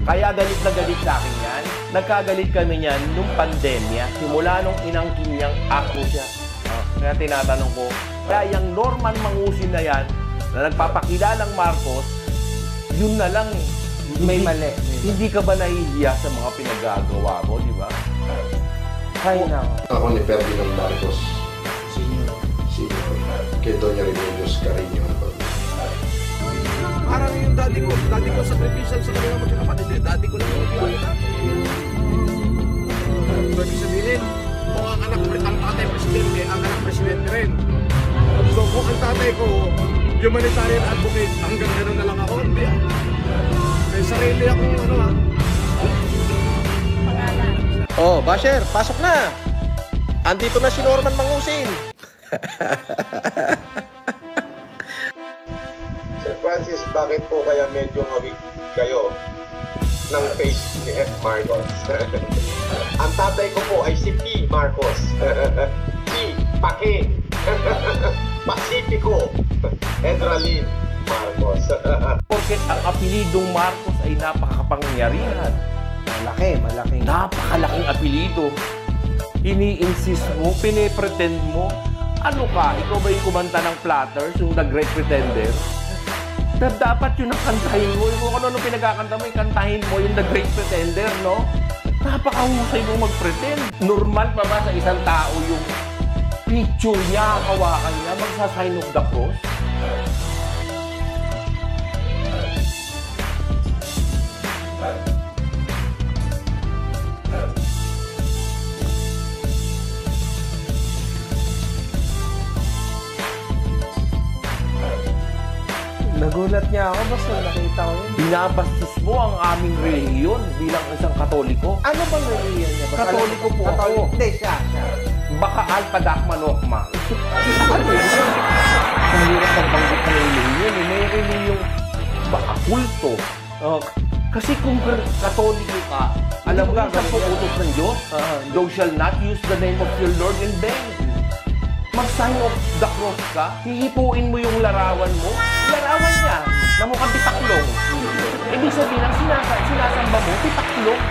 Kaya galit na galit sa akin yan. Nagkagalit kami niyan nung pandemya. Simula nung inangkin niyang ako siya. Kaya tinatanong ko, kaya yung Norman Mangusin na yan, na nagpapakilalang Marcos, yun na lang eh. May mali. Hindi ka ba nahihiya sa mga pinagagawa mo, di ba? Hay na. Ako ni Ferdinand Marcos. Senior. Kay Doña Remedios Carino. Parang yung daddy ko sacrificial sa kanila magkakapatid eh. Daddy ko lang yung pinakita. Ibig sabihin, kung ang tatay presidente, ang anak presidente rin. So kung ang tatay ko, humanitarian advocate, hanggang gano'n na lang ako, hindi ah. May sarili akong ano ah. Oh, Basher, pasok na! Andito na si Norman Mangusin! Sir Francis, bakit po kaya medyo hawig kayo ng face ni F. Marcos? Ang tatay ko po ay si P. Marcos. P. Paking. Pacifico. Edralin Marcos. Porket ang apelidong Marcos ay napakakapangyarihan. Malaking. Napakalaking apelido. Ini-insist mo, pinipretend mo. Ano ka? Ikaw ba yung kumanta ng Platters, yung The Great Pretender? Dapat yun ang kantahin mo. Kung ano pinagkakanta mo, kantahin mo yung The Great Pretender, no? Napakahusay mo mag-pretend. Normal pa ba sa isang tao yung picture niya, hawakan niya, magsasign of the cross? Nagulat niya ako basta nakita ko yun. Binabastos mo ang aming reliyon bilang isang Katoliko. Ano bang reliyon niya? Katoliko po ako. Hindi, siya. Baka Alpha Dachma Nokma. Ano yun? Ang hirap magbanggit ng reliyon. May reliyon baka kulto. Kasi kung Katoliko ka, alam mo ka, sa puputos ng Diyos, thou shall not use the name of your Lord in vain. Mag-sign of the cross ka, hihipuin mo yung larawan mo, larawan niya na mukhang titaklong. Ibig sabihin, ang sinasamba mo, titaklong.